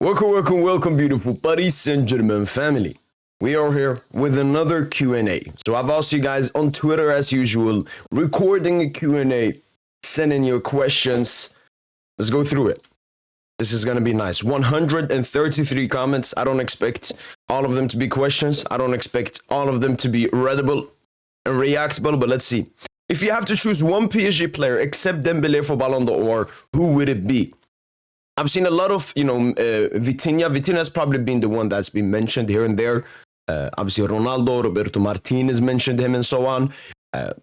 Welcome, beautiful Paris Saint-Germain family. We are here with another Q&A. So I've asked you guys on Twitter as usual, recording a Q&A, sending your questions. Let's go through it. This is going to be nice. 133 comments. I don't expect all of them to be questions. I don't expect all of them to be readable and reactable, but let's see. If you have to choose one PSG player except Dembele for Ballon d'Or, who would it be? I've seen a lot of, Vitinha. Vitinha has probably been the one that's been mentioned here and there. Obviously, Ronaldo, Roberto Martinez mentioned him and so on.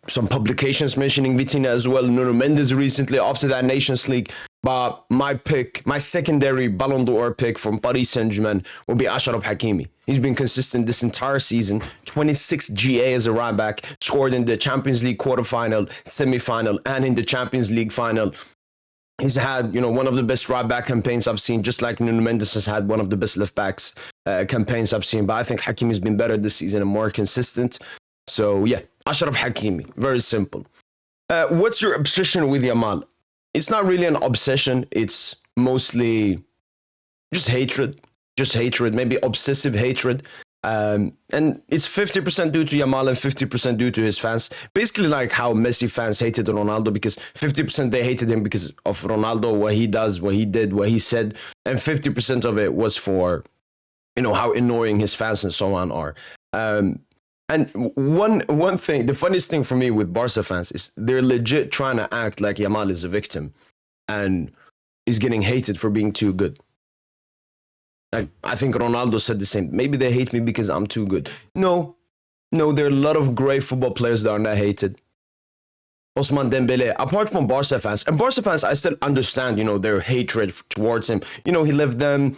Some publications mentioning Vitinha as well. Nuno Mendes recently after that Nations League. But my secondary Ballon d'Or pick from Paris Saint-Germain will be Achraf Hakimi. He's been consistent this entire season. 26 GA as a right back, scored in the Champions League quarterfinal, semi-final, and in the Champions League final. He's had, one of the best right back campaigns I've seen, just like Nuno Mendes has had one of the best left backs campaigns I've seen. But I think Hakimi's been better this season and more consistent. So yeah, Achraf Hakimi, very simple. What's your obsession with Yamal? It's not really an obsession. It's mostly just hatred, maybe obsessive hatred. And it's 50% due to Yamal and 50% due to his fans. Basically like how Messi fans hated Ronaldo, because 50% they hated him because of Ronaldo, what he does, what he did, what he said. And 50% of it was for, how annoying his fans and so on are. And one thing, the funniest thing for me with Barca fans is they're legit trying to act like Yamal is a victim and is getting hated for being too good. I think Ronaldo said the same. Maybe they hate me because I'm too good. No, there are a lot of great football players that are not hated. Ousmane Dembele, apart from Barca fans, and Barca fans, I still understand, their hatred towards him. He lived them,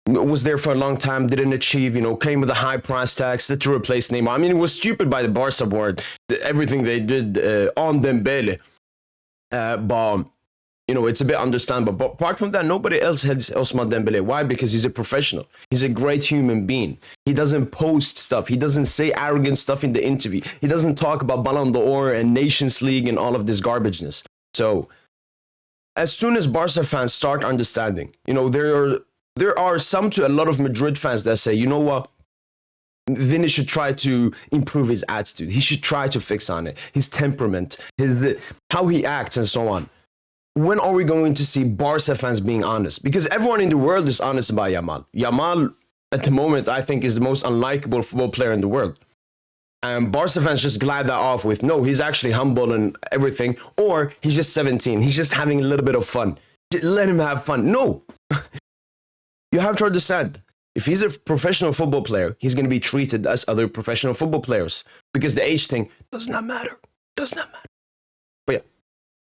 was there for a long time, didn't achieve, came with a high price tag, set to replace Neymar. I mean, it was stupid by the Barca board, everything they did on Dembele. But it's a bit understandable. But apart from that, nobody else has Ousmane Dembele. Why? Because he's a professional. He's a great human being. He doesn't post stuff. He doesn't say arrogant stuff in the interview. He doesn't talk about Ballon d'Or and Nations League and all of this garbageness. So as soon as Barca fans start understanding, there are some to a lot of Madrid fans that say, you know what? Vini should try to improve his attitude. He should try to fix on it. His temperament, how he acts and so on. When are we going to see Barca fans being honest? Because everyone in the world is honest about Yamal. Yamal, at the moment, I think is the most unlikable football player in the world. And Barca fans just glide that off with, no, he's actually humble and everything. Or he's just 17. He's just having a little bit of fun. Just let him have fun. No. You have to understand. If he's a professional football player, he's going to be treated as other professional football players. Because the age thing does not matter. Does not matter. But yeah.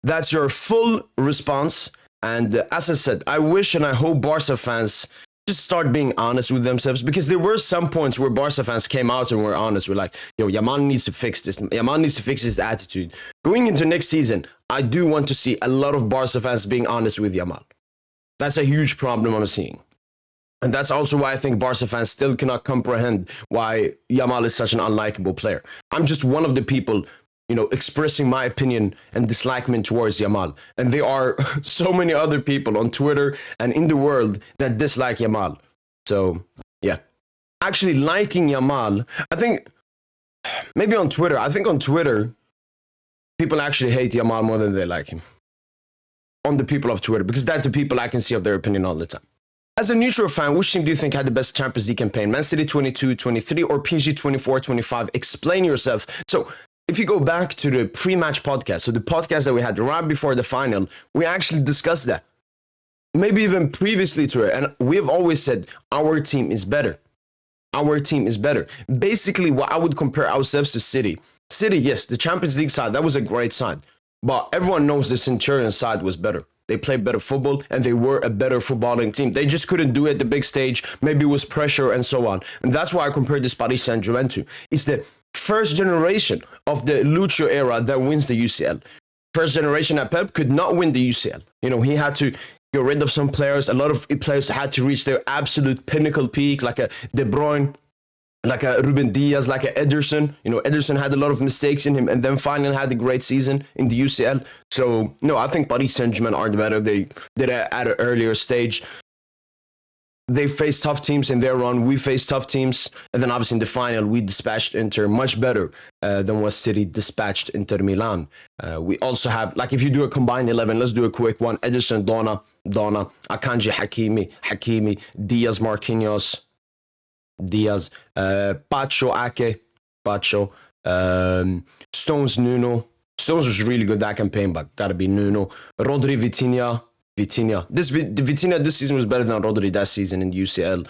That's your full response. And as I said, I wish and I hope Barca fans just start being honest with themselves, because there were some points where Barca fans came out and were honest. We're like, Yamal needs to fix this. Yamal needs to fix his attitude. Going into next season, I do want to see a lot of Barca fans being honest with Yamal. That's a huge problem I'm seeing. And that's also why I think Barca fans still cannot comprehend why Yamal is such an unlikable player. I'm just one of the people expressing my opinion and disliking towards Yamal. And there are so many other people on Twitter and in the world that dislike Yamal. So, yeah. Actually, liking Yamal, I think, maybe on Twitter, people actually hate Yamal more than they like him. On the people of Twitter, because that's the people I can see of their opinion all the time. As a neutral fan, which team do you think had the best Champions League campaign? Man City 22-23 or PSG 24-25? Explain yourself. So, if you go back to the pre-match podcast, so the podcast that we had right before the final, we actually discussed that. Maybe even previously to it. And we've always said, our team is better. Our team is better. Basically, what I would compare ourselves to City. City, yes, the Champions League side, that was a great side. But everyone knows the Centurion side was better. They played better football and they were a better footballing team. They just couldn't do it at the big stage. Maybe it was pressure and so on. And that's why I compared this Paris Saint-Germain to. It's the first generation of the Lucio era that wins the UCL. First generation at Pep could not win the UCL. He had to get rid of some players. A lot of players had to reach their absolute pinnacle peak, like a De Bruyne, like a Ruben Diaz, like a Ederson. Ederson had a lot of mistakes in him and then finally had a great season in the UCL. So, no, I think Paris Saint-Germain are the better. They did it at an earlier stage. they faced tough teams in their run. We faced tough teams. And then obviously in the final, we dispatched Inter much better than what City dispatched Inter Milan. We also have, like if you do a combined 11, let's do a quick one. Edison, Donna, Akanji, Hakimi, Diaz, Marquinhos, Pacho, Ake, Stones, Nuno. Stones was really good that campaign, but gotta be Nuno. Rodri, Vitinha. Vitinha this season was better than Rodri that season in the UCL.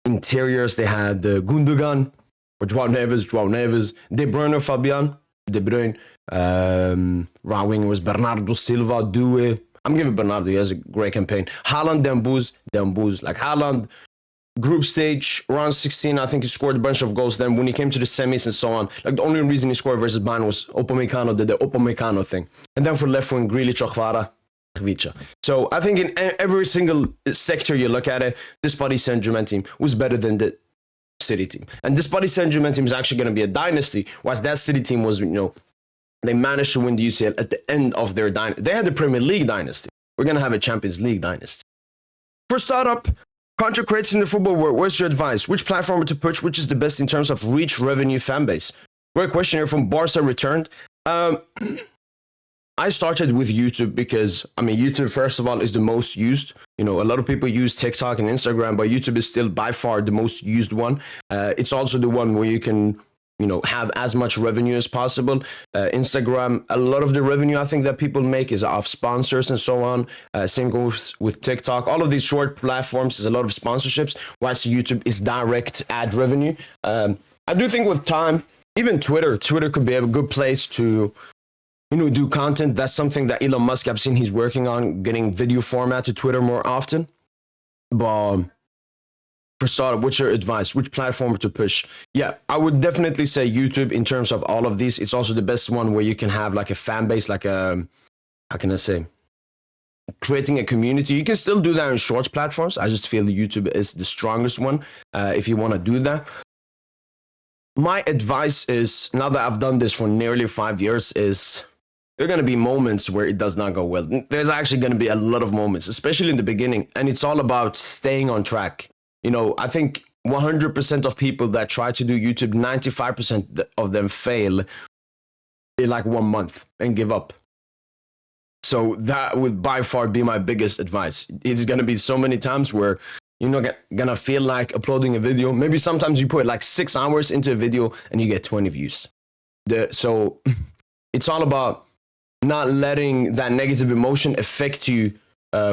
Interiors, they had Gundogan, or João Neves, De Bruyne, Fabian, De Bruyne. Right wing was Bernardo Silva, Due. I'm giving Bernardo, he has a great campaign. Haaland, Dembuz. Like Haaland, group stage, round 16, I think he scored a bunch of goals. Then when he came to the semis and so on, like the only reason he scored versus Bayern was Upamecano did the Upamecano thing. And then for left wing, Grealish, Ochvara, Khvicha. So I think in every single sector you look at it, this Paris Saint-Germain team was better than the City team. And this Paris Saint-Germain team is actually going to be a dynasty, whilst that City team was, they managed to win the UCL at the end of their dynasty. They had the Premier League dynasty. We're going to have a Champions League dynasty. For startup, content creators in the football world, what's your advice? Which platform to push? Which is the best in terms of reach, revenue, fan base? Great question here from Barca Returned. I started with YouTube because, YouTube, first of all, is the most used. A lot of people use TikTok and Instagram, but YouTube is still by far the most used one. It's also the one where you can, have as much revenue as possible. Instagram, a lot of the revenue I think that people make is off sponsors and so on. Same goes with TikTok. All of these short platforms is a lot of sponsorships, whilst YouTube is direct ad revenue. I do think with time, even Twitter could be a good place to do content. That's something that Elon Musk, I've seen he's working on, getting video format to Twitter more often. But for startup, what's your advice? Which platform to push? Yeah, I would definitely say YouTube in terms of all of these. It's also the best one where you can have like a fan base, like how can I say? Creating a community. You can still do that on short platforms. I just feel YouTube is the strongest one if you want to do that. My advice is, now that I've done this for nearly 5 years, is there are going to be moments where it does not go well. There's actually going to be a lot of moments, especially in the beginning. And it's all about staying on track. I think 100% of people that try to do YouTube, 95% of them fail in like 1 month and give up. So that would by far be my biggest advice. It's going to be so many times where you're not going to feel like uploading a video. Maybe sometimes you put like 6 hours into a video and you get 20 views. So it's all about not letting that negative emotion affect you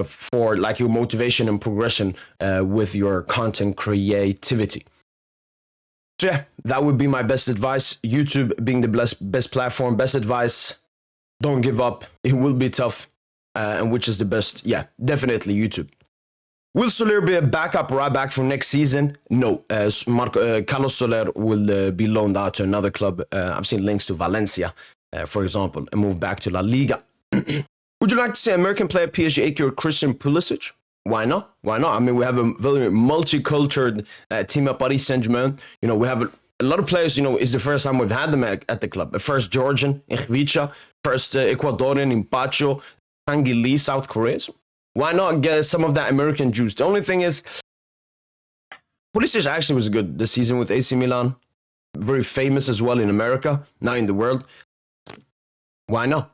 for like your motivation and progression with your content creativity. So yeah, that would be my best advice. YouTube being the best platform, best advice. Don't give up. It will be tough. And which is the best? Yeah, definitely YouTube. Will Soler be a backup right back for next season? No. Carlos Soler will be loaned out to another club. I've seen links to Valencia, for example, and move back to La Liga. Would you like to see American player PSG Acre or Christian Pulisic? Why not? We have a very multicultural team at Paris Saint-Germain. We have a lot of players, it's the first time we've had them at the club. First Georgian, in Khvicha. First Ecuadorian, in Pacho. Tangili, South Korea. Why not get some of that American juice? The only thing is, Pulisic actually was good this season with AC Milan. Very famous as well in America, now in the world. Why not?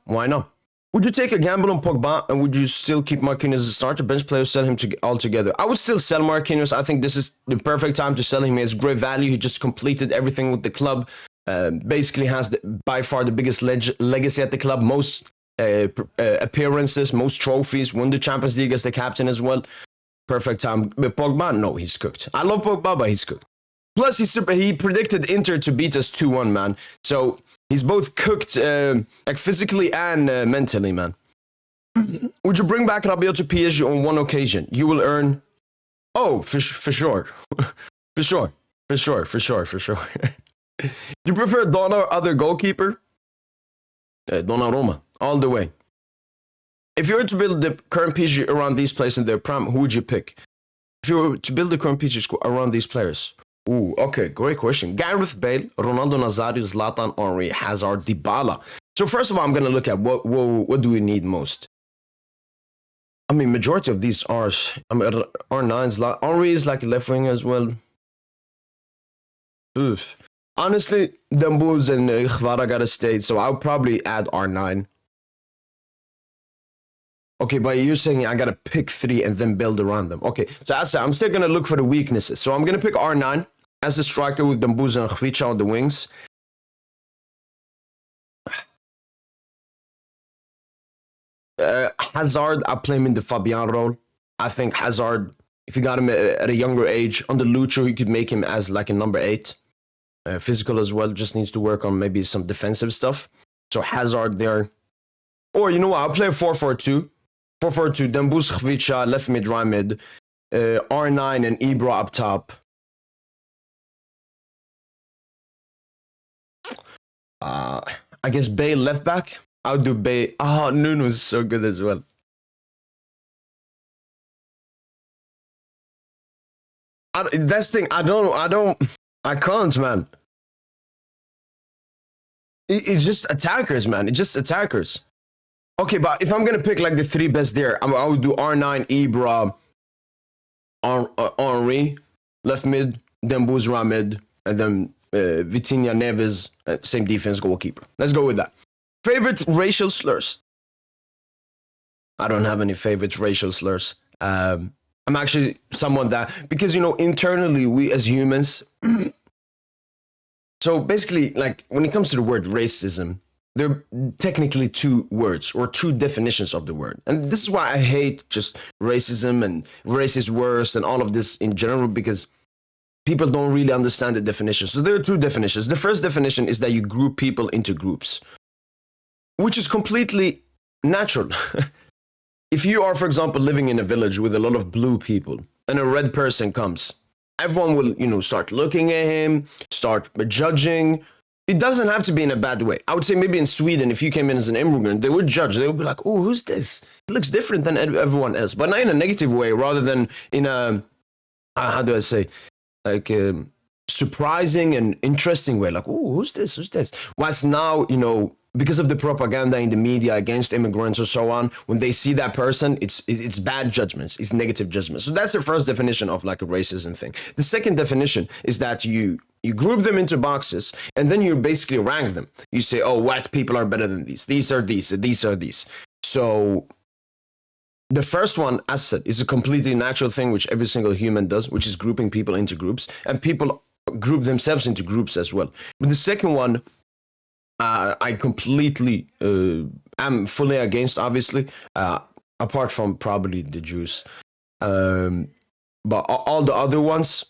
Would you take a gamble on Pogba, and would you still keep Marquinhos as a starter? Bench player, sell him altogether. I would still sell Marquinhos. I think this is the perfect time to sell him. He has great value. He just completed everything with the club. Basically has by far the biggest legacy at the club. Most appearances, most trophies, won the Champions League as the captain as well. Perfect time. But Pogba, no, he's cooked. I love Pogba, but he's cooked. Plus, he predicted Inter to beat us 2-1, man. So he's both cooked, like physically and mentally, man. Would you bring back Rabiot to PSG on one occasion? You will earn. Oh, for sure, for sure. You prefer Donna or other goalkeeper? Donnarumma, all the way. If you were to build the current PSG around these players in their prime, who would you pick? If you were to build the current PSG squad around these players? Ooh, okay, great question. Gareth Bale, Ronaldo Nazario, Zlatan, Henry, Hazard, Dybala. So first of all, I'm going to look at what do we need most? I mean, majority of these are, I mean, R9's, Henry is like a left wing as well. Oof. Honestly, Dembele and Hvara gotta stay, so I'll probably add R9. Okay, but you're saying I gotta pick 3 and then build around them. Okay, so as I said, I'm still gonna look for the weaknesses. So I'm gonna pick R9 as a striker with Dembele and Hvara on the wings. Hazard, I play him in the Fabian role. I think Hazard, if you got him at a younger age, under Lucho, you could make him as like a number 8. Physical as well, just needs to work on maybe some defensive stuff. So Hazard there. Or you know what, I'll play 4-4-2. 4-4-2, Dembele, Hvara, left mid, right mid. R9 and Ibra up top. I guess Bay left back. I'll do Bay. Oh, Nuno's so good as well. That's the thing. I can't, man. It's just attackers, man. It's just attackers. Okay, but if I'm gonna pick like the 3 best there, I would do R9, Ibra, Henry, left mid, Dembele, right mid, and then Vitinha, Neves, same defense, goalkeeper. Let's go with that. Favorite racial slurs? I don't have any favorite racial slurs. I'm actually someone that, because, you know, internally, we as humans, so basically, like, when it comes to the word racism, there are technically 2 words or 2 definitions of the word. And this is why I hate just racism and racist words and all of this in general, because people don't really understand the definition. So there are 2 definitions. The first definition is that you group people into groups, which is completely natural. If you are, for example, living in a village with a lot of blue people and a red person comes, everyone will, you know, start looking at him, start judging. It doesn't have to be in a bad way. I would say maybe in Sweden, if you came in as an immigrant, they would judge. They would be like, oh, who's this? He looks different than everyone else. But not in a negative way, rather than in a, how do I say, like a surprising and interesting way. Like, oh, who's this? Who's this? Whilst now, you know, because of the propaganda in the media against immigrants or so on, when they see that person, it's bad judgments, it's negative judgments. So that's the first definition of like a racism thing. The second definition is that you group them into boxes and then you basically rank them. You say, oh, white people are better than these. These are these. These are these. So the first one, as said, is a completely natural thing which every single human does, which is grouping people into groups, and people group themselves into groups as well. But the second one, I completely am fully against, obviously, apart from probably the Jews. But all the other ones,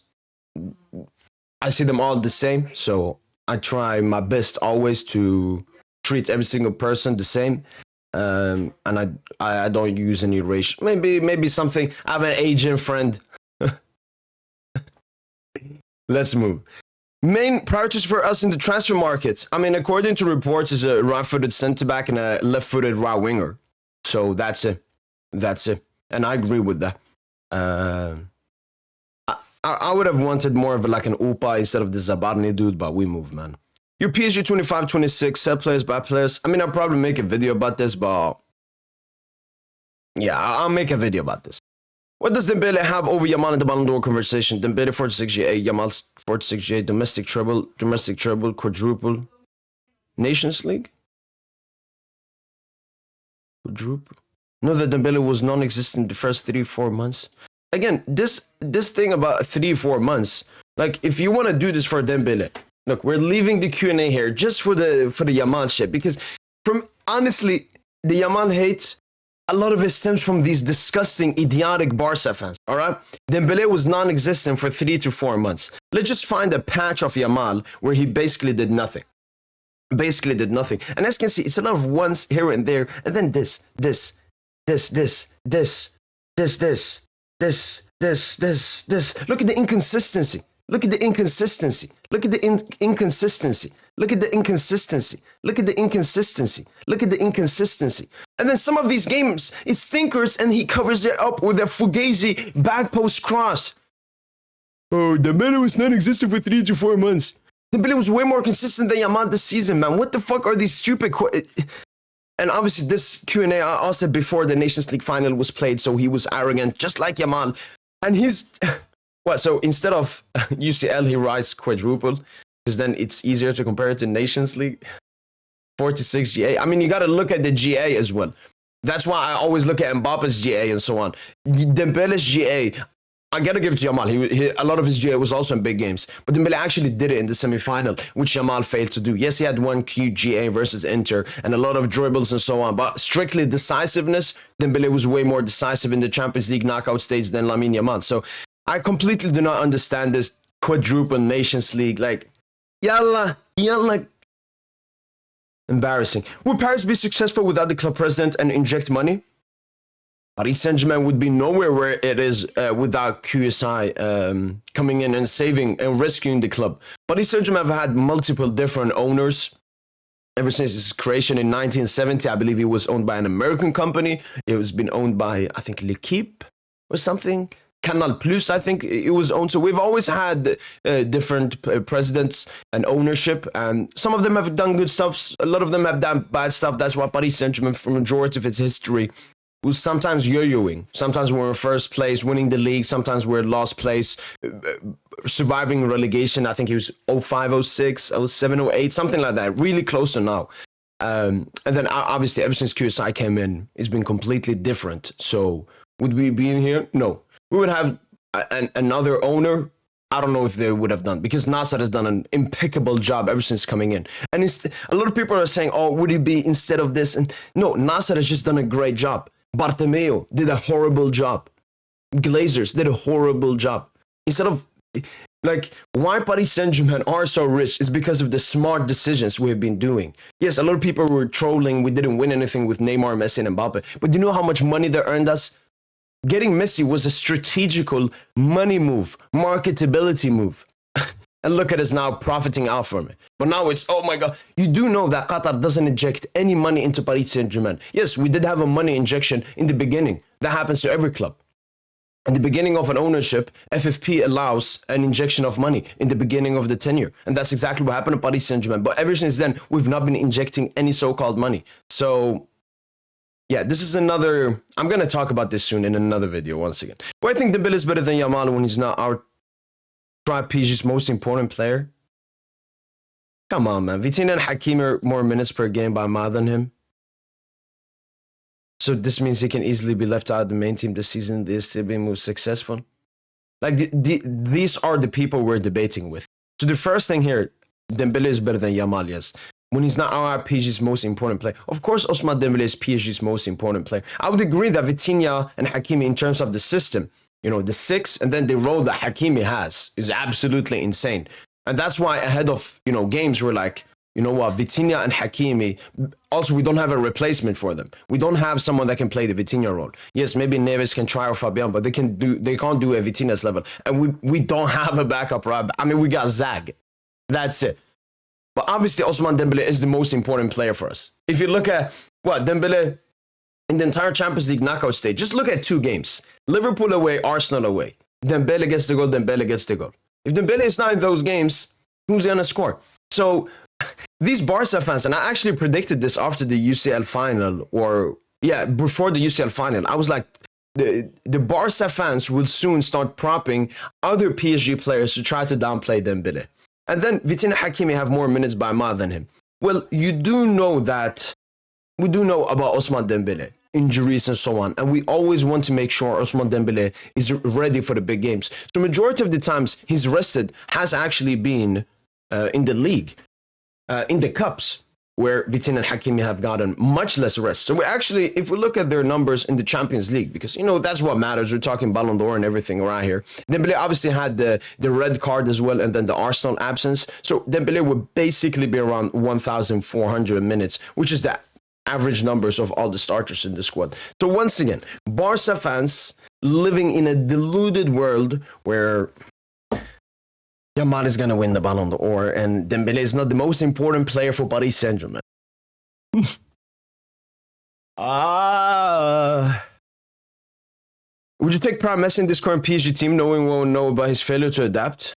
I see them all the same. So I try my best always to treat every single person the same. And I don't use any racial. Maybe something. I have an Asian friend. Let's move. Main priorities for us in the transfer market. I mean, according to reports, is a right-footed centre-back and a left-footed right winger. So that's it. That's it. And I agree with that. I would have wanted more of like an Upa instead of the Zabarni dude, but we move, man. Your PSG 25-26, sell players, buy players. I mean, I'll probably make a video about this, but yeah, I'll make a video about this. What does Dembele have over Yamal in the Ballon d'Or conversation? Dembele 46G8, Yamal 46G8, domestic treble, quadruple. Nations League? Quadruple. No, that Dembele was non-existent the first 3-4 months. Again, this thing about 3-4 months, like if you want to do this for Dembele, look, we're leaving the Q&A here just for the Yamal shit, because from honestly, the Yamal hate, a lot of it stems from these disgusting, idiotic Barca fans, all right? Dembele was non-existent for 3 to 4 months. Let's just find a patch of Yamal where he basically did nothing. And as you can see, it's a lot of ones here and there, and then this. Look at the inconsistency. Look at the inconsistency. Look at the inconsistency. Look at the inconsistency. Look at the inconsistency. Look at the inconsistency. And then some of these games, it stinkers and he covers it up with a Fugazi back post cross. Oh, Dembele was non-existent for 3 to 4 months. Dembele was way more consistent than Yamal this season, man. What the fuck are these stupid and obviously this Q&A I asked it before the Nations League final was played, so he was arrogant, just like Yamal. And he's, what, so instead of UCL, he writes quadruple, because then it's easier to compare it to Nations League. 46 GA. I mean, you got to look at the GA as well. That's why I always look at Mbappe's GA and so on. Dembele's GA, I got to give it to Yamal. A lot of his GA was also in big games. But Dembele actually did it in the semi-final, which Yamal failed to do. Yes, he had one QGA versus Inter and a lot of dribbles and so on. But strictly decisiveness, Dembele was way more decisive in the Champions League knockout stage than Lamine Yamal. So I completely do not understand this quadruple Nations League. Like, yalla. Embarrassing. Would Paris be successful without the club president and inject money? Paris Saint-Germain would be nowhere where it is without QSI coming in and saving and rescuing the club. Paris Saint-Germain have had multiple different owners ever since its creation in 1970. I believe it was owned by an American company. It was been owned by, I think, L'Equipe or something. Canal Plus, I think it was owned. So we've always had different presidents and ownership, and some of them have done good stuff. A lot of them have done bad stuff. That's why Paris Saint-Germain, for the majority of its history, was sometimes yo-yoing. Sometimes we're in first place, winning the league. Sometimes we're in last place, surviving relegation. I think it was 05, 06, 07, 08, something like that. Really close to now. And then obviously ever since QSI came in, it's been completely different. So would we be in here? No. We would have another owner. I don't know if they would have done, because Nasser has done an impeccable job ever since coming in. And a lot of people are saying, oh, would it be instead of this? And no, Nasser has just done a great job. Bartomeu did a horrible job. Glazers did a horrible job. Instead of, like, why Paris Saint-Germain are so rich is because of the smart decisions we have been doing. Yes, a lot of people were trolling. We didn't win anything with Neymar, Messi, and Mbappe. But do you know how much money they earned us? Getting Messi was a strategical money move, marketability move. And look at us now profiting out from it. But now it's, oh my God. You do know that Qatar doesn't inject any money into Paris Saint-Germain. Yes, we did have a money injection in the beginning. That happens to every club. In the beginning of an ownership, FFP allows an injection of money in the beginning of the tenure. And that's exactly what happened to Paris Saint-Germain. But ever since then, we've not been injecting any so-called money. So yeah, this is another, I'm going to talk about this soon in another video once again. But I think Dembele is better than Yamal when he's not our PSG's most important player. Come on, man. Vitinha and Hakimi are more minutes per game by more than him. So this means he can easily be left out of the main team this season. They're still being more successful. Like, these are the people we're debating with. So the first thing here, Dembele is better than Yamal, yes. When he's not our PSG's most important player. Of course, Ousmane Dembele is PSG's most important player. I would agree that Vitinha and Hakimi, in terms of the system, you know, the six and then the role that Hakimi has is absolutely insane. And that's why ahead of, you know, games, we're like, you know what, Vitinha and Hakimi, also we don't have a replacement for them. We don't have someone that can play the Vitinha role. Yes, maybe Neves can try or Fabian, but they can't do a Vitinha's level. And we don't have a backup, right? I mean, we got Zag. That's it. But obviously, Ousmane Dembele is the most important player for us. If you look at what Dembele in the entire Champions League knockout stage, just look at two games. Liverpool away, Arsenal away. Dembele gets the goal, Dembele gets the goal. If Dembele is not in those games, who's going to score? So these Barca fans, and I actually predicted this after the UCL final, or yeah, before the UCL final, I was like, the Barca fans will soon start propping other PSG players to try to downplay Dembele. And then Vitinha Hakimi have more minutes by more than him. Well, you do know that we do know about Ousmane Dembele, injuries and so on. And we always want to make sure Ousmane Dembele is ready for the big games. So majority of the times he's rested has actually been in the league, in the cups, where Vitinha and Hakimi have gotten much less rest. So we actually, if we look at their numbers in the Champions League, because, you know, that's what matters. We're talking Ballon d'Or and everything around here. Dembele obviously had the red card as well, and then the Arsenal absence. So Dembele would basically be around 1,400 minutes, which is the average numbers of all the starters in the squad. So once again, Barca fans living in a deluded world where Yamal is going to win the Ballon d'Or, and Dembele is not the most important player for Paris Saint-Germain. Would you take Prime Messi in this current PSG team, knowing we won't know about his failure to adapt?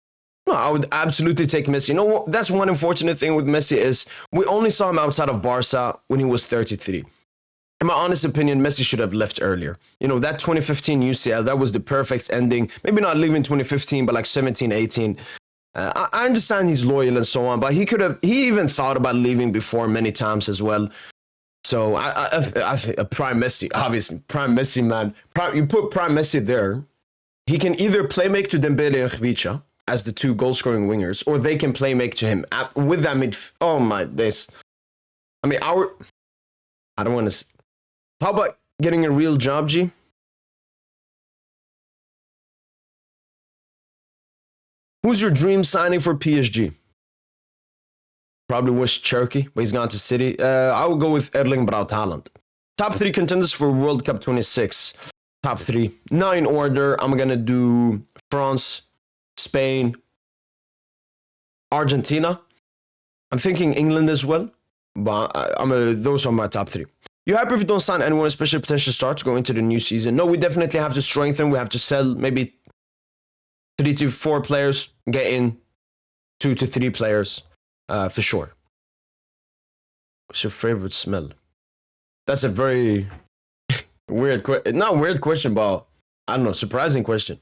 No, I would absolutely take Messi. You know what? That's one unfortunate thing with Messi is we only saw him outside of Barca when he was 33. In my honest opinion, Messi should have left earlier. You know, that 2015 UCL, that was the perfect ending. Maybe not leaving 2015, but like 17, 18. I understand he's loyal and so on, but he even thought about leaving before many times as well. So I think prime Messi, obviously, prime Messi, man. You put prime Messi there, he can either play make to Dembele and Khvicha as the two goal-scoring wingers, or they can play make to him with that midfield. Oh my days! I mean, I don't want to. How about getting a real job, G? Who's your dream signing for PSG? Probably wish Cherky, but he's gone to City. I would go with Erling Braut Haaland. Top 3 contenders for World Cup 26. Top 3. Not in order. I'm going to do France, Spain, Argentina. I'm thinking England as well, but those are my top 3. You happy if you don't sign anyone, especially potential stars go into the new season? No, we definitely have to strengthen. We have to sell maybe 3 to 4 players, get in 2 to 3 players, for sure. What's your favorite smell? That's a very weird question. Not weird question, but I don't know, surprising question.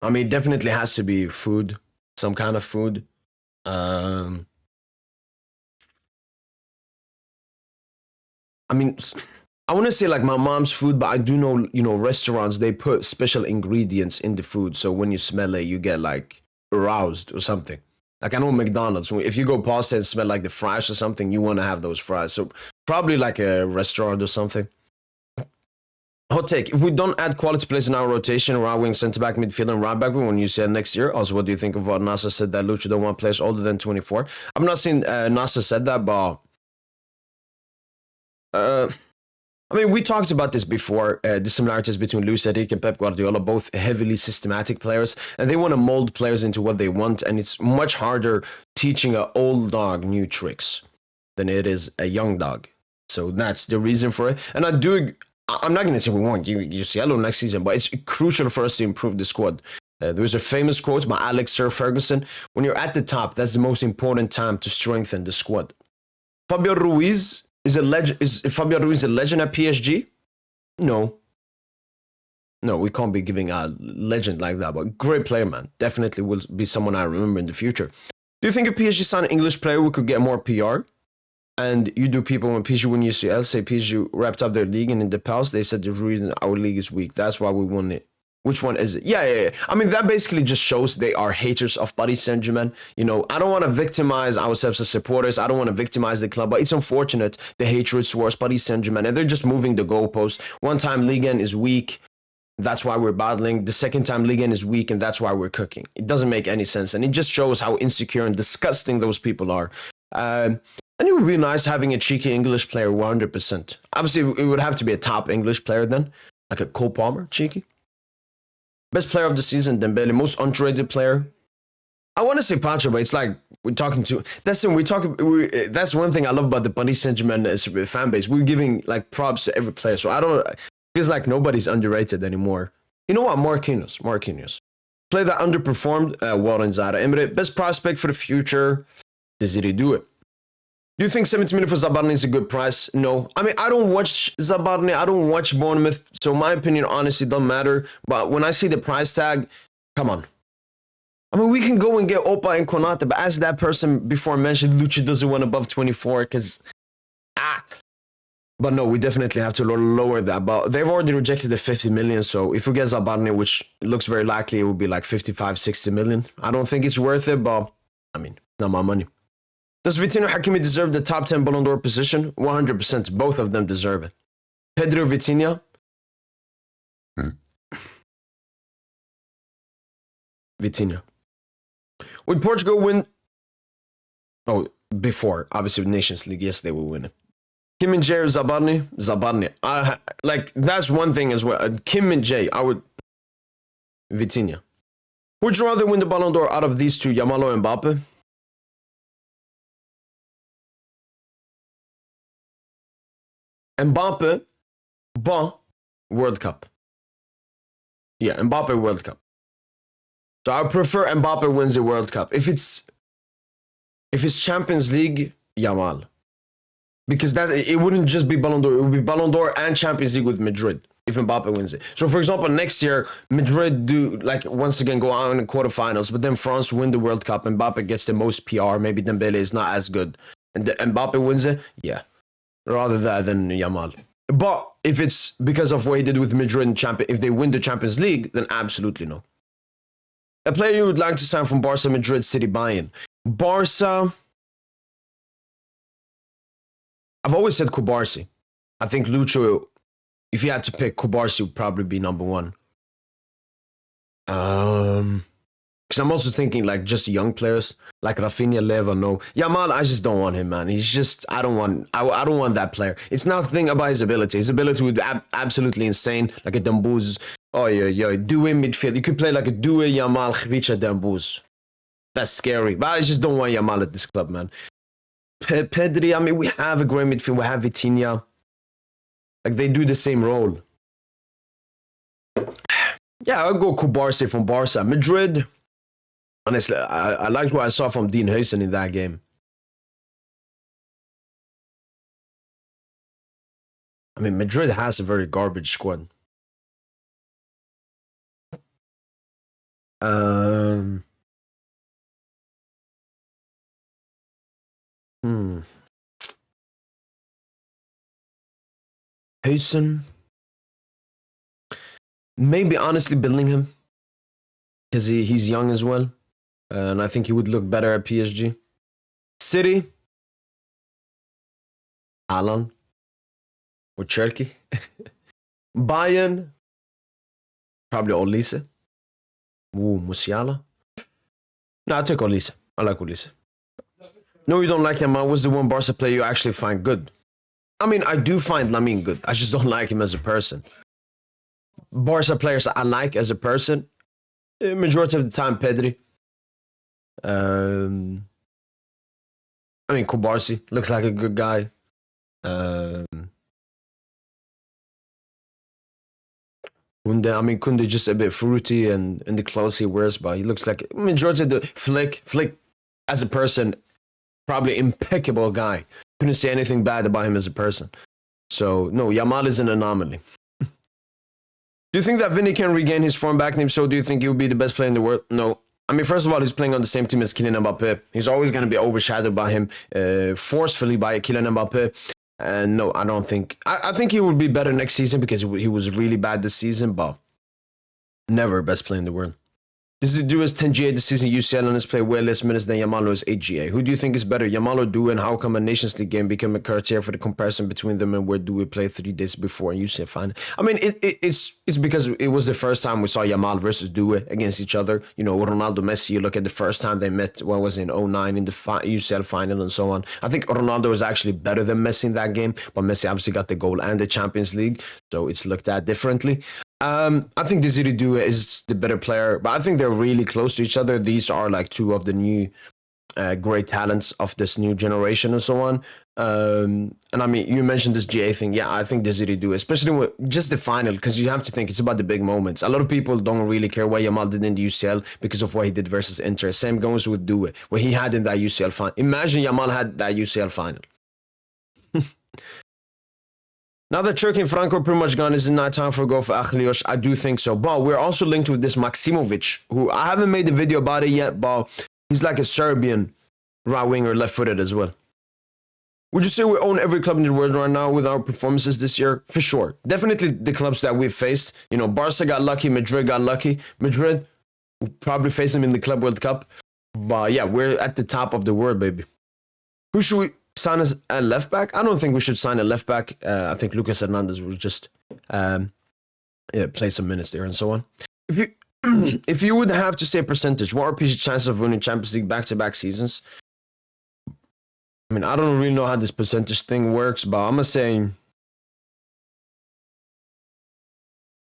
I mean, it definitely has to be food, some kind of food. I mean, I want to say like my mom's food, but I do know, you know, restaurants, they put special ingredients in the food. So when you smell it, you get like aroused or something. Like I know McDonald's, if you go past it and smell like the fries or something, you want to have those fries. So probably like a restaurant or something. Hot take. If we don't add quality players in our rotation, right wing, centre back, midfield, and right back, when you say next year, also, what do you think of what Nasser said that Lucho don't want players older than 24? I've not seen Nasser said that, but I mean, we talked about this before, the similarities between Luis Enrique and Pep Guardiola, both heavily systematic players, and they want to mold players into what they want, and it's much harder teaching an old dog new tricks than it is a young dog. So that's the reason for it. And I'm not going to say we won't use yellow next season, but it's crucial for us to improve the squad. There was a famous quote by Alex Sir Ferguson: when you're at the top, that's the most important time to strengthen the squad. Fabio Ruiz is a legend. Is Fabio Ruiz a legend at PSG? No. No, we can't be giving a legend like that, but great player, man. Definitely will be someone I remember in the future. Do you think if PSG signed an English player, we could get more PR? And you do people when PSG win UCL say PSG wrapped up their league, and in the past they said the reason our league is weak. That's why we won it. Which one is it? Yeah. I mean, that basically just shows they are haters of Paris Saint-Germain. You know, I don't want to victimize ourselves as supporters. I don't want to victimize the club, but it's unfortunate the hatred towards Paris Saint-Germain, and they're just moving the goalposts. One time Ligue 1 is weak, that's why we're battling. The second time Ligue 1 is weak, and that's why we're cooking. It doesn't make any sense, and it just shows how insecure and disgusting those people are. And it would be nice having a cheeky English player, 100%. Obviously, it would have to be a top English player then, like a Cole Palmer, cheeky. Best player of the season, Dembele. Most underrated player. I want to say Pancho, but it's like we're talking to. That's one thing I love about the Paris Saint-Germain fan base. We're giving like props to every player, so I don't. It feels like nobody's underrated anymore. You know what? Marquinhos. Player that underperformed. Warren Zara. Emre, best prospect for the future. Does he do it? Do you think 70 million for Zabarni is a good price? No. I mean, I don't watch Zabarni. I don't watch Bournemouth. So my opinion, honestly, don't matter. But when I see the price tag, come on. I mean, we can go and get Opa and Konate, but as that person before mentioned, Luchi doesn't want above 24 because, But no, we definitely have to lower that. But they've already rejected the 50 million. So if we get Zabarni, which looks very likely, it would be like 55, 60 million. I don't think it's worth it, but I mean, not my money. Does Vitinho Hakimi deserve the top 10 Ballon d'Or position? 100%. Both of them deserve it. Pedro Vitinha. Vitinha. Would Portugal win? Oh, before. Obviously, with Nations League, yes, they will win it. Kim and Jay or Zabarni? Zabarni. Like, that's one thing as well. Kim and Jay, I would... Vitinha. Would you rather win the Ballon d'Or out of these two, Yamal or Mbappe? Mbappe, but World Cup. Yeah, Mbappe World Cup. So I prefer Mbappe wins the World Cup. If it's Champions League, Yamal. Because it wouldn't just be Ballon d'Or. It would be Ballon d'Or and Champions League with Madrid if Mbappe wins it. So, for example, next year, Madrid do, like, once again go out in the quarterfinals, but then France win the World Cup. Mbappe gets the most PR. Maybe Dembele is not as good. And Mbappe wins it, yeah. Rather that than Yamal. But if it's because of what he did with Madrid and if they win the Champions League, then absolutely no. A player you would like to sign from Barca, Madrid, City, Bayern. Barca... I've always said Kubarsi. I think Lucho, if you had to pick, Kubarsi would probably be number one. Because I'm also thinking like just young players like Rafinha, Leva, no. Yamal, I just don't want him, man. He's just, I don't want that player. It's nothing about his ability. His ability would be absolutely insane, like a Dembuz. Oh yeah, Due midfield. You could play like a Due, Yamal, Khvicha, Dembuz. That's scary. But I just don't want Yamal at this club, man. Pedri, I mean, we have a great midfield. We have Vitinha. Like, they do the same role. Yeah, I'll go Kubarsi from Barca. Madrid, honestly, I liked what I saw from Dean Huysen in that game. I mean, Madrid has a very garbage squad. Huysen. Maybe honestly Bellingham. Because he's young as well. And I think he would look better at PSG. City. Alan. Or Cherky. Bayern. Probably Olise. Ooh, Musiala. No, I'll take Olise. I like Olise. No, you don't like him. What's the one Barca player you actually find good? I mean, I do find Lamine good. I just don't like him as a person. Barca players I like as a person. Majority of the time, Pedri. I mean, Kubarsi looks like a good guy. Kunde, I mean, Kunde just a bit fruity and in the clothes he wears, but he looks like majority of the Flick as a person, probably impeccable guy. Couldn't say anything bad about him as a person. So no, Yamal is an anomaly. Do you think that Vinny can regain his form back? And if so, do you think he will be the best player in the world? No. I mean, first of all, he's playing on the same team as Kylian Mbappe. He's always going to be overshadowed by him, forcefully by Kylian Mbappe. And no, I don't think... I think he will be better next season because he was really bad this season, but never best player in the world. This is Due's 10 GA this season. UCL and has played way less minutes than Yamal 8 GA. Who do you think is better, Yamal or Due, and how come a Nations League game became a criteria for the comparison between them and where Due played 3 days before and UCL final? I mean, it's because it was the first time we saw Yamal versus Due against each other. You know, Ronaldo, Messi, you look at the first time they met, what was it, in 2009 in the UCL final and so on. I think Ronaldo was actually better than Messi in that game, but Messi obviously got the goal and the Champions League, so it's looked at differently. I think Desiree Due is the better player, but I think they're really close to each other. These are like two of the new great talents of this new generation and so on. And I mean, you mentioned this GA thing. Yeah, I think Desiree Due, especially with just the final, because you have to think it's about the big moments. A lot of people don't really care what Yamal did in the UCL because of what he did versus Inter. Same goes with Due, what he had in that UCL final. Imagine Yamal had that UCL final. Now that Cherky and Franco are pretty much gone, is it not time for a go for Achlios? I do think so. But we're also linked with this Maksimovic, who I haven't made a video about it yet, but he's like a Serbian right winger, left-footed as well. Would you say we own every club in the world right now with our performances this year? For sure. Definitely the clubs that we've faced. You know, Barca got lucky, Madrid got lucky. Madrid, we'll probably face them in the Club World Cup. But yeah, we're at the top of the world, baby. Who should we sign as a left back? I don't think we should sign a left back. I think Lucas Hernandez will just play some minutes there and so on. If you would have to say a percentage, what are PSG's chances of winning Champions League back-to-back seasons? I mean, I don't really know how this percentage thing works, but I'm gonna say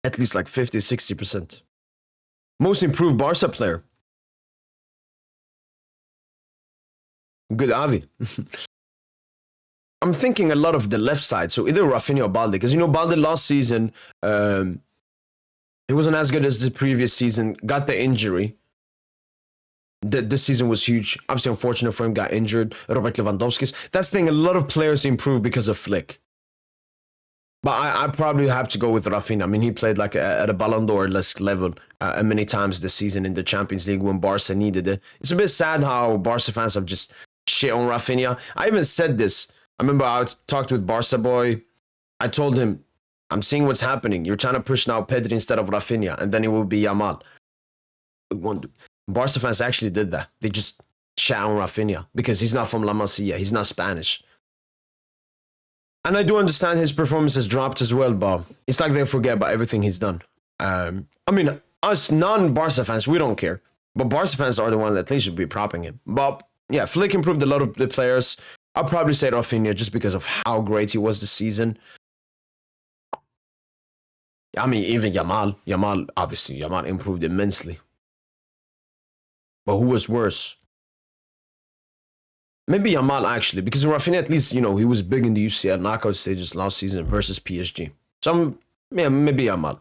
at least like 50-60%. Most improved Barca player. Good Avi. I'm thinking a lot of the left side, so either Rafinha or Balde, because you know Balde last season, he wasn't as good as the previous season, got the injury, This season was huge. Obviously, unfortunate for him, got injured. Robert Lewandowski. That's the thing. A lot of players improved because of Flick. But I probably have to go with Rafinha. I mean, he played like at a Ballon d'Or level many times this season in the Champions League when Barca needed it. It's a bit sad how Barca fans have just shit on Rafinha. I even said this. I remember I talked with Barca boy. I told him, I'm seeing what's happening. You're trying to push now Pedri instead of Rafinha, and then it will be Yamal. Barca fans actually did that. They just chat on Rafinha because he's not from La Masia. He's not Spanish. And I do understand his performance has dropped as well, but it's like they forget about everything he's done. I mean, us non-Barca fans, we don't care. But Barca fans are the one that at least should be propping him. But yeah, Flick improved a lot of the players. I'll probably say Rafinha just because of how great he was this season. I mean, even Yamal. Obviously, Yamal improved immensely. But who was worse? Maybe Yamal, actually, because Rafinha, at least, you know, he was big in the UCL knockout stages last season versus PSG. So, yeah, maybe Yamal.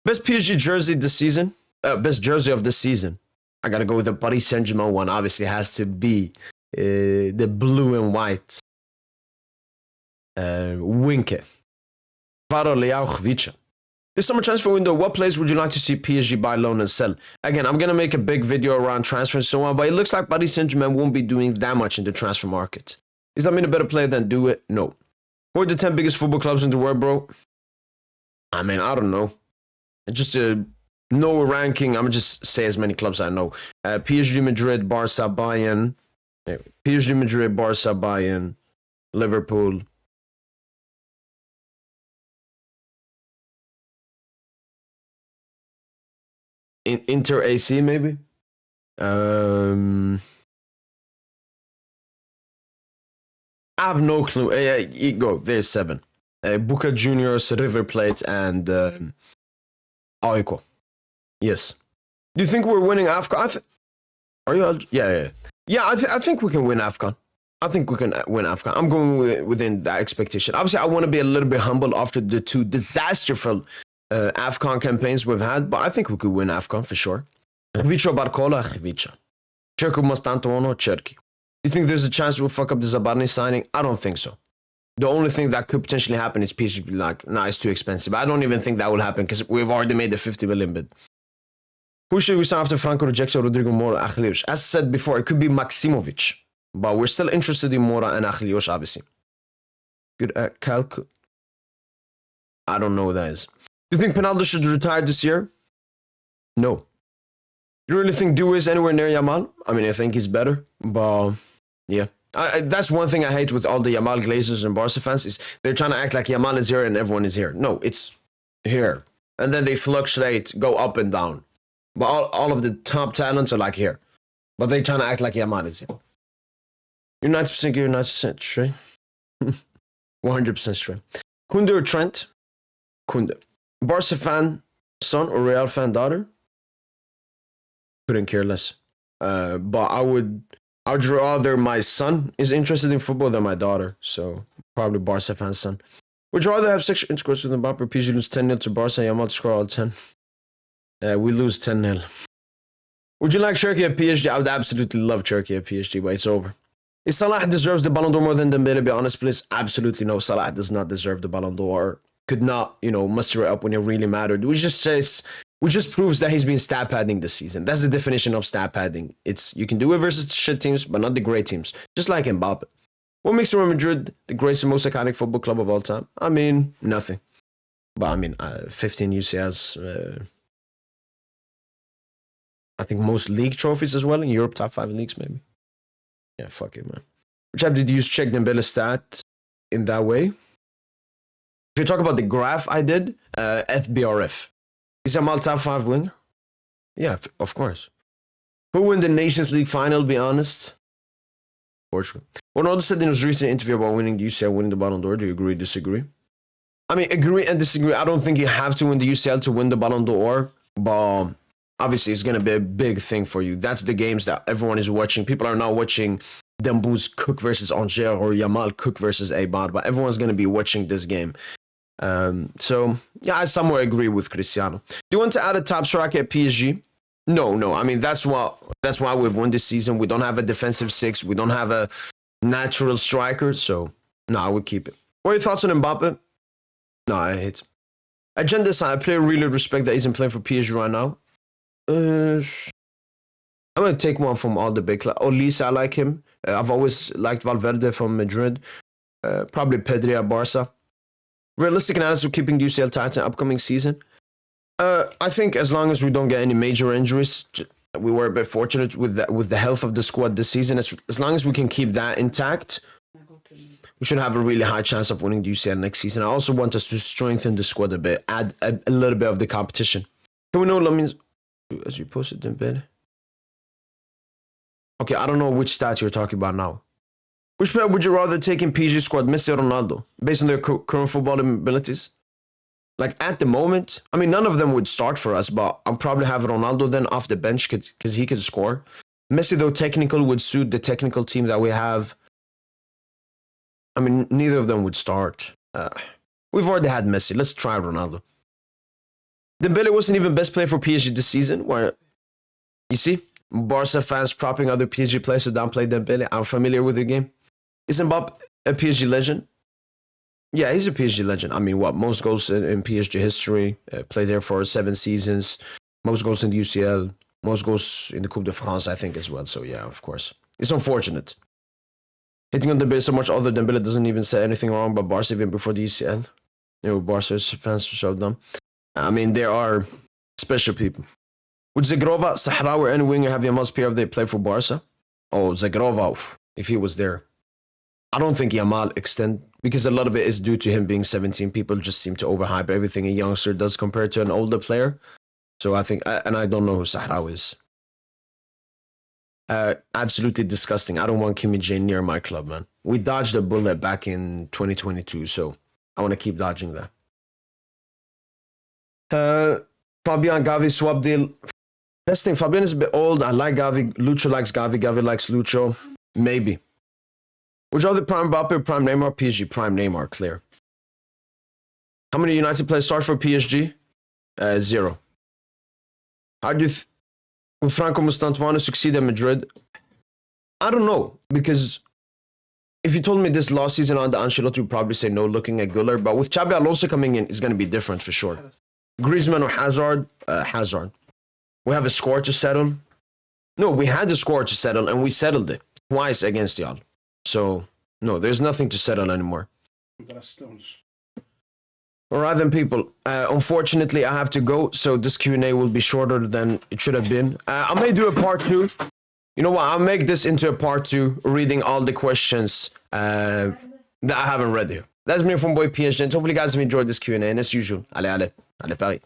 Best PSG jersey this season? Best jersey of the season. I gotta go with the Paris Saint-Germain one. Obviously, has to be the blue and white. Winke. Varo Leao Khvicha. This summer transfer window, what players would you like to see PSG buy, loan, and sell? Again, I'm going to make a big video around transfer and so on, but it looks like Paris Saint-Germain won't be doing that much in the transfer market. Does that mean a better player than do it? No. Who are the 10 biggest football clubs in the world, bro? I mean, I don't know. Just no ranking. I'm going to just say as many clubs I know. PSG Madrid, Barca, Bayern. PSG Madrid, Barca, Bayern. Liverpool. Inter AC, maybe? I have no clue. Go. There's 7. Boca Juniors, River Plate, and Aiko. Yes. Do you think we're winning AFCON? Are you? Yeah. I think we can win AFCON. I think we can win AFCON. I'm going within that expectation. Obviously, I want to be a little bit humble after the 2 disasterful AFCON campaigns we've had, but I think we could win AFCON for sure. Khvicha Barcola, Khvicha. Cherki Mostantono, Cherki. Do you think there's a chance we'll fuck up the Zabarni signing? I don't think so. The only thing that could potentially happen is PSG be like, nah, it's too expensive. I don't even think that will happen because we've already made the 50 million bid. Who should we sign after Franco rejects Rodrigo Mora, Achlios? As said before, it could be Maximovic, but we're still interested in Mora and Achlios, obviously. Good at Calc. I don't know who that is. Do you think Penaldo should retire this year? No. Do you really think Due is anywhere near Yamal? I mean, I think he's better, but yeah. That's one thing I hate with all the Yamal Glazers and Barca fans is they're trying to act like Yamal is here and everyone is here. No, it's here. And then they fluctuate, go up and down. But all of the top talents are like here. But they're trying to act like Yamal is here. You're 90% you're 90% straight. 100% straight. Kunde or Trent? Kunde. Barca fan son or Real fan daughter? Couldn't care less. But I would rather my son is interested in football than my daughter. So probably Barca fan son. Would you rather have sexual intercourse with Mbappe or PSG lose 10-0 to Barca and Yamal to score all 10? We lose 10-0. Would you like Cherki at PSG? I would absolutely love Cherki at PSG, but it's over. Is Salah deserves the Ballon d'Or more than Dembele? Be honest, please. Absolutely no. Salah does not deserve the Ballon d'Or. Could not, muster it up when it really mattered. Which just proves that he's been stat padding this season. That's the definition of stat padding. It's you can do it versus shit teams, but not the great teams. Just like Mbappe. What makes Real Madrid the greatest and most iconic football club of all time? I mean, nothing. But I mean, 15 UCLs. I think most league trophies as well in Europe, top 5 leagues maybe. Yeah, fuck it, man. Which app did you use to check Dembele's stat in that way? If you talk about the graph I did, FBRF. Is Yamal top 5 winger? Yeah, of course. Who win the Nations League final, be honest? Portugal. Ronaldo said in his recent interview about winning the UCL, winning the Ballon d'Or. Do you agree, disagree? I mean, agree and disagree. I don't think you have to win the UCL to win the Ballon d'Or, but obviously it's going to be a big thing for you. That's the games that everyone is watching. People are now watching Dembouz cook versus Angers or Yamal cook versus Eibar, but everyone's going to be watching this game. So, yeah, I somewhat agree with Cristiano. Do you want to add a top striker at PSG? No. I mean, that's why we've won this season. We don't have a defensive six. We don't have a natural striker. So, no, I would keep it. What are your thoughts on Mbappe? No, I hate. Agenda side, I play really respect that he's in playing for PSG right now. I'm going to take one from all the big clubs. Olise, I like him. I've always liked Valverde from Madrid. Probably Pedri at Barca. Realistic analysis of keeping UCL title upcoming season. I think as long as we don't get any major injuries, we were a bit fortunate with the health of the squad this season. As long as we can keep that intact, we should have a really high chance of winning the UCL next season. I also want us to strengthen the squad a bit, add a little bit of the competition. Can we know Lamine, as you posted Dembele? Okay, I don't know which stats you're talking about now. Which player would you rather take in PSG squad, Messi or Ronaldo, based on their current footballing abilities? Like at the moment, I mean, none of them would start for us, but I'll probably have Ronaldo then off the bench because he could score. Messi, though, technical would suit the technical team that we have. I mean, neither of them would start. We've already had Messi. Let's try Ronaldo. Dembele wasn't even best player for PSG this season. Where you see Barca fans propping other PSG players to downplay Dembele. I'm familiar with the game. Is Mbappe a PSG legend? Yeah, he's a PSG legend. I mean, what? Most goals in PSG history. Played there for 7 seasons. Most goals in the UCL. Most goals in the Coupe de France, I think, as well. So, yeah, of course. It's unfortunate. Hitting on Dembele so much, although Dembele doesn't even say anything wrong about Barca even before the UCL. You know, Barca fans are so dumb. I mean, there are special people. Would Zagrova, Sahrawi, or any winger have Yamal's pair if they play for Barca? Oh, Zagrova, if he was there. I don't think Yamal extend, because a lot of it is due to him being 17. People just seem to overhype everything a youngster does compared to an older player. So I think, and I don't know who Sahrawi is. Absolutely disgusting. I don't want Kimi J near my club, man. We dodged a bullet back in 2022, so I want to keep dodging that. Fabian Gavi swap deal. Best thing, Fabian is a bit old. I like Gavi. Lucho likes Gavi. Gavi likes Lucho. Maybe. Would you rather prime Mbappe or prime Neymar? PSG, prime Neymar, clear. How many United players start for PSG? 0. How do you will Franco Mustantuano succeed at Madrid? I don't know, because if you told me this last season under Ancelotti, would probably say no, looking at Güler. But with Xabi Alonso coming in, it's going to be different for sure. Griezmann or Hazard? Hazard. We have a score to settle. No, we had a score to settle, and we settled it twice against y'all. So, no, there's nothing to settle anymore. All right, then, people. Unfortunately, I have to go, so this Q&A will be shorter than it should have been. I may do a part 2. You know what? I'll make this into a part 2, reading all the questions that I haven't read here. That's me from Boy PSG. Hopefully, you guys have enjoyed this Q&A, and as usual, allez, Paris.